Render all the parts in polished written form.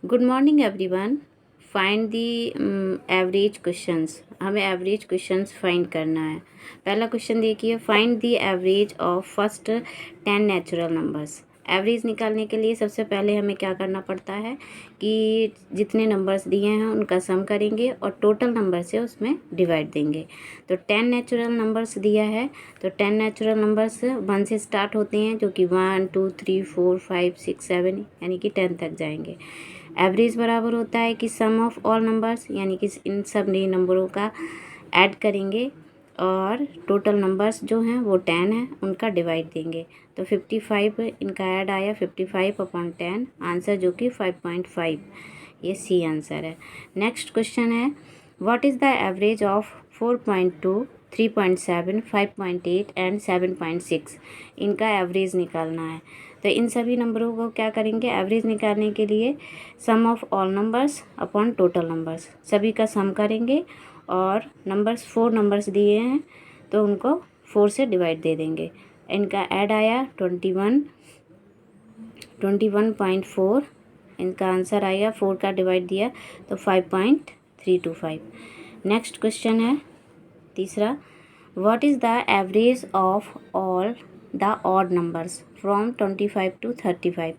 Good morning everyone. Find the average questions. हमें average questions find करना है। पहला क्वेश्चन देखिए, find the average of first 10 natural numbers. Average निकालने के लिए सबसे पहले हमें क्या करना पड़ता है कि जितने नंबर्स दिए हैं उनका सम करेंगे और टोटल नंबर से उसमें डिवाइड देंगे। तो 10 नेचुरल नंबर्स दिया है, तो 10 नेचुरल नंबर्स 1 से स्टार्ट होते हैं, जो कि 1 2 3 4 5 6 7 यानी कि 10 तक जाएंगे। एवरेज बराबर होता है कि सम ऑफ ऑल नंबर्स, यानी कि इन सब नंबरों का ऐड करेंगे और टोटल नंबर्स जो हैं वो 10 हैं, उनका डिवाइड देंगे। तो 55 इनका ऐड आया, 55/10 आंसर जो कि 5.5। ये सी आंसर है। नेक्स्ट क्वेश्चन है, what is the average of 4.2 3.7 5.8 and 7.6। इनका एवरेज निकालना है। तो इन सभी नंबरों को क्या करेंगे, एवरेज निकालने के लिए sum of all numbers upon total numbers, सभी का सम करेंगे और नंबर्स 4 नंबर्स दिए हैं तो उनको 4 से डिवाइड दे देंगे। इनका ऐड आया 21.4, इनका आंसर आएगा 4 का डिवाइड दिया तो 5.325। नेक्स्ट क्वेश्चन है तीसरा, what is the average of all the odd numbers from 25 to 35।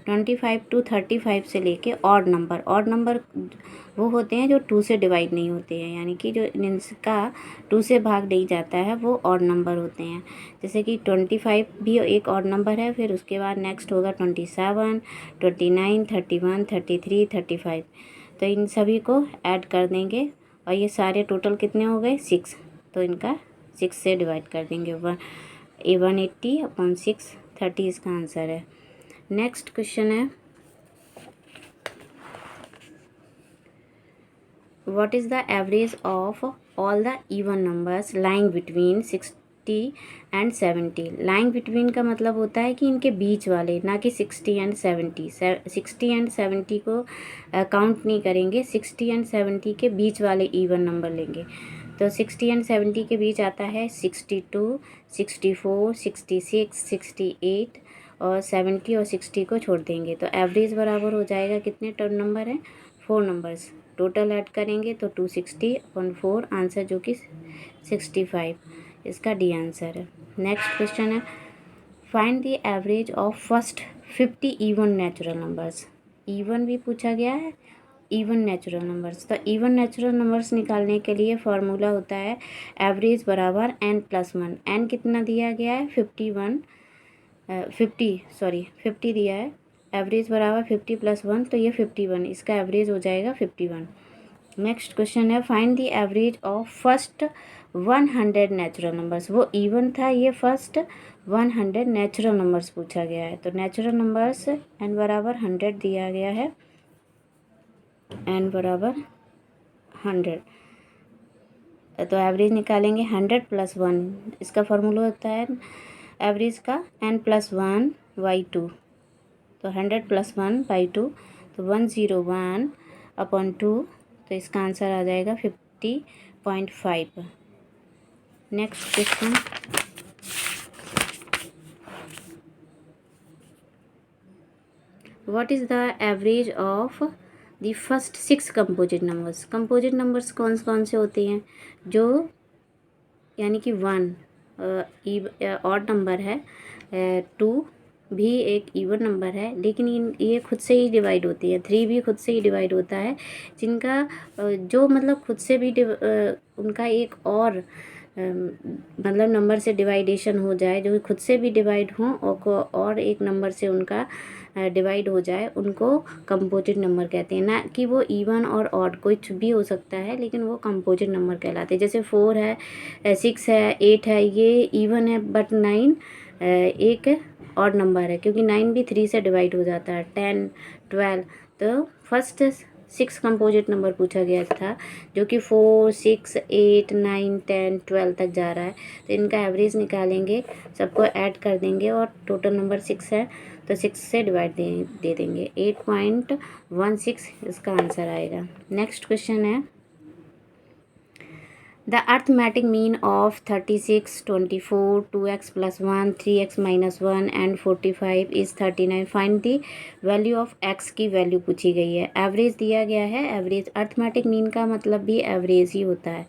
25 to 35 से लेके ऑड नंबर वो होते हैं जो 2 से डिवाइड नहीं होते हैं, यानी कि जो इनका 2 से भाग नहीं जाता है वो ऑड नंबर होते हैं। जैसे कि 25 भी एक ऑड नंबर है, फिर उसके बाद नेक्स्ट होगा 27 29 31 33 35। तो इन सभी को ऐड कर देंगे और ये सारे टोटल कितने हो गए 6, तो इनका 6 से डिवाइड कर देंगे। 180/6 30 इसका आंसर है। नेक्स्ट क्वेश्चन है, what is the average of all the even numbers lying between 60 and 70। Lying between का मतलब होता है कि इनके बीच वाले, ना कि 60 एंड 70। 60 एंड 70 को काउंट नहीं करेंगे, 60 एंड 70 के बीच वाले इवन नंबर लेंगे। तो 60 एंड 70 के बीच आता है 62 64 66 68 और 70 और 60 को छोड़ देंगे। तो एवरेज बराबर हो जाएगा, कितने टर्म नंबर हैं 4 नंबर्स, टोटल ऐड करेंगे तो 260/4 आंसर जो कि 65, इसका डी आंसर है। नेक्स्ट क्वेश्चन है, find the average of first 50 even natural numbers. Even भी पूछा गया है, इवन नेचुरल नंबर्स। तो इवन नेचुरल नंबर्स निकालने के लिए फॉर्मूला होता है एवरेज बराबर n+1। n कितना दिया गया है 50 दिया है, एवरेज बराबर 50 + 1 तो ये 51, इसका एवरेज हो जाएगा 51। नेक्स्ट क्वेश्चन है, find the average of first 100 natural numbers. वो इवन था, ये फर्स्ट 100 नेचुरल नंबर्स पूछा गया है। तो नेचुरल नंबर्स n बराबर 100 दिया गया है, n बराबर 100, तो एवरेज निकालेंगे 100 + 1, इसका फॉर्मूला होता है एवरेज का n+1/2। तो 100 + 1/2 तो 101/2, तो इसका आंसर आ जाएगा 50.5। Next question, what is the average of the first 6 composite numbers. Composite numbers कौन कौन से होते हैं, जो यानी कि 1 ऑड नंबर है, 2 भी एक इवन नंबर है, लेकिन ये खुद से ही डिवाइड होती है, 3 भी खुद से ही डिवाइड होता है, जिनका जो मतलब खुद से भी उनका एक और मतलब नंबर से डिवाइडेशन हो जाए, जो खुद से भी डिवाइड हों और एक नंबर से उनका डिवाइड हो जाए, उनको कंपोजिट नंबर कहते हैं। ना कि वो इवन और ऑड कुछ भी हो सकता है, लेकिन वो कंपोजिट नंबर कहलाते हैं। जैसे 4 है, 6 है, 8 है, ये इवन है, बट 9 एक ऑड नंबर है, क्योंकि 9 भी 3 से डिवाइड हो जाता है, 10 12। तो फर्स्ट 6 कंपोजिट नंबर पूछा गया था, जो कि 4 6 8 9 10 12 तक जा रहा है। तो इनका एवरेज निकालेंगे, सबको ऐड कर देंगे और टोटल नंबर 6 है, तो 6 से डिवाइड दे देंगे, 8.16 इसका आंसर आएगा। नेक्स्ट क्वेश्चन है, the arithmetic mean of 36, 24, 2x + 1, 3x - 1 and 45 is 39। Find the value of x की वैल्यू पूछी गई है। एवरेज दिया गया है। एवरेज अर्थमेटिक मीन का मतलब भी एवरेज ही होता है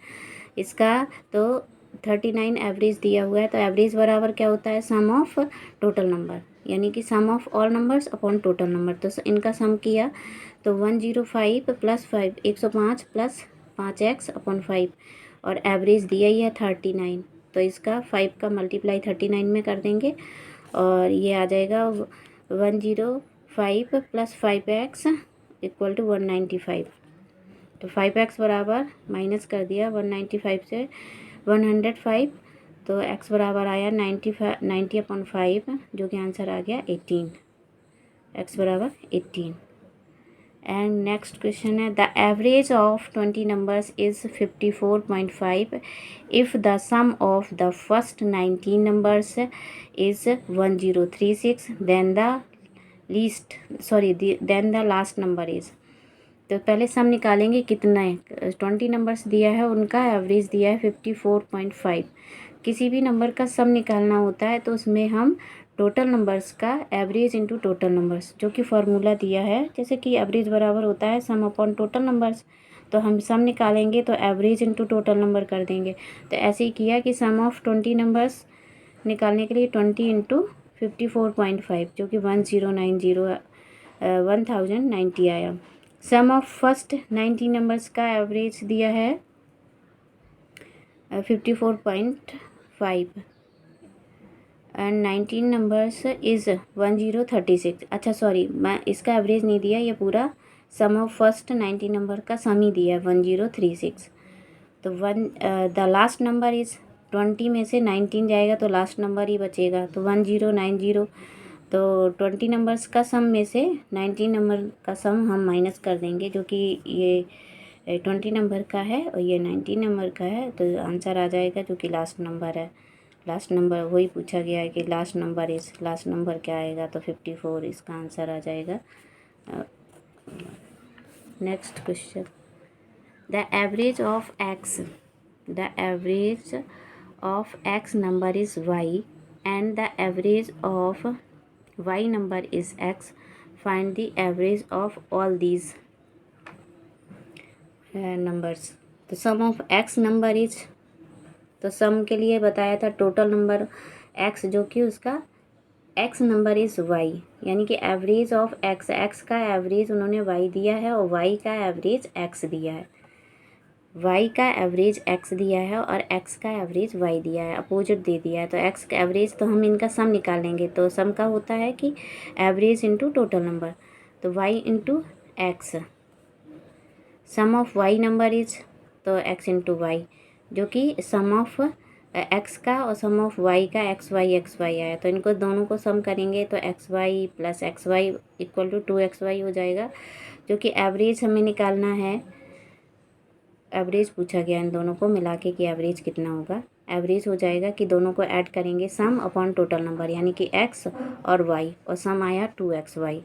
इसका। तो 39 एवरेज दिया हुआ है, तो एवरेज बराबर क्या होता है, सम ऑफ टोटल नंबर, यानी कि sum of all numbers upon total number. तो इनका सम किया तो 105 + 5 105 + 5x अपॉन 5, और एवरेज दिया ही है 39, तो इसका 5 का मल्टीप्लाई 39 में कर देंगे और ये आ जाएगा 105 + 5x = 195। तो 5x बराबर माइनस कर दिया 195 से 105, तो x बराबर आया 90/5, जो कि आंसर आ गया 18, x बराबर 18। एंड नेक्स्ट क्वेश्चन है the average of 20 numbers is 54.5 if the sum of the first 19 numbers is 1036 then the last number is. तो पहले सम निकालेंगे कितना है। 20 नंबर्स दिया है, उनका एवरेज दिया है 54.5। किसी भी नंबर का सम निकालना होता है तो उसमें हम टोटल नंबर्स का एवरेज इंटू टोटल नंबर्स, जो कि फार्मूला दिया है, जैसे कि एवरेज बराबर होता है सम अपॉन टोटल नंबर्स। तो हम सम निकालेंगे तो एवरेज इंटू टोटल नंबर कर देंगे। तो ऐसे ही किया कि सम ऑफ 20 नंबर्स निकालने के लिए 20 इंटू 54.5, जो कि 1090 आया। सम ऑफ फर्स्ट 19 नंबर्स का एवरेज दिया है 54.5 एंड 19 नंबर्स इज़ 1036। अच्छा सॉरी, मैं इसका एवरेज नहीं दिया, ये पूरा सम ऑफ फर्स्ट 19 नंबर का सम ही दिया है 1036। तो द लास्ट नंबर इज़ 20 में से 19 जाएगा तो लास्ट नंबर ही बचेगा, तो 1090। तो 20 नंबर्स का सम में से 19 नंबर का सम हम माइनस कर देंगे, जो कि ये 20 नंबर का है और ये 19 नंबर का है, तो आंसर आ जाएगा जो कि लास्ट नंबर है। लास्ट नंबर वही पूछा गया है कि लास्ट नंबर क्या आएगा, तो 54 इसका आंसर आ जाएगा। Next question the average of x number is y and the average of y number is x. Find the average of all these numbers. तो सम ऑफ x नंबर इज, तो सम के लिए बताया था टोटल नंबर x, जो कि उसका x number is y, यानी कि एवरेज ऑफ x का एवरेज उन्होंने y दिया है और y का एवरेज x दिया है। y का एवरेज x दिया है और x का एवरेज y दिया है, अपोजिट दे दिया है। तो x का एवरेज, तो हम इनका सम निकालेंगे, तो सम का होता है कि एवरेज इंटू टोटल नंबर, तो y into x. Sum of y number is, तो x इंटू वाई, जो कि सम ऑफ x का और सम ऑफ y का एक्स वाई आया। तो इनको दोनों को सम करेंगे तो xy + xy = 2xy हो जाएगा, जो कि एवरेज हमें निकालना है। एवरेज पूछा गया इन दोनों को मिला के कि एवरेज कितना होगा। एवरेज हो जाएगा कि दोनों को ऐड करेंगे सम अपॉन टोटल नंबर, यानी कि x और y, और सम आया 2xy,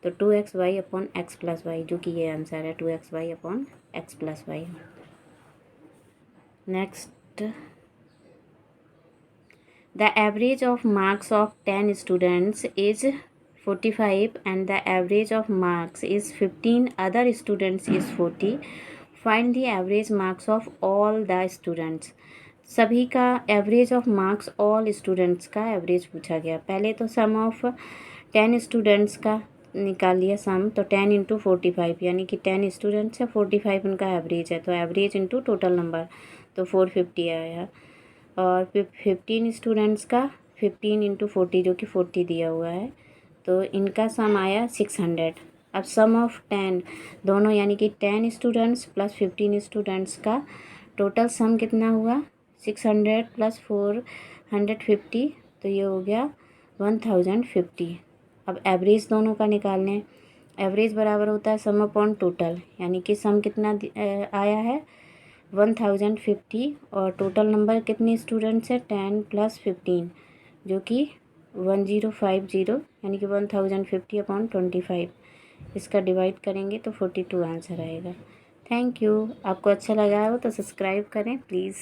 तो 2xy अपॉन x + y, जो कि ये आंसर है 2xy upon x + y। Next the average of marks of 10 students is 45 and the average of marks is 15 other students is 40। Find the average marks of all the students. सभी का average of marks all students का average पूछा गया। पहले तो सम of 10 students का निकाल लिया सम, तो 10 इंटू 45, यानी कि 10 स्टूडेंट्स है, 45 उनका एवरेज है, तो एवरेज इंटू टोटल नंबर, तो 450 आया। और 15 स्टूडेंट्स का 15 इंटू 40, जो कि 40 दिया हुआ है, तो इनका सम आया 600। अब सम ऑफ 10 दोनों, यानी कि 10 स्टूडेंट्स + 15 स्टूडेंट्स का टोटल सम कितना हुआ, 600 + 450, तो ये हो गया 1050। अब एवरेज दोनों का निकालने, एवरेज बराबर होता है सम अपॉन टोटल, यानी कि सम कितना आया है 1050, और टोटल नंबर कितने स्टूडेंट्स है 10 + 15, जो कि 1050, यानी कि 1050 अपॉन 25। इसका डिवाइड करेंगे तो 42 आंसर आएगा। Thank you. आपको अच्छा लगा हो तो सब्सक्राइब करें प्लीज़।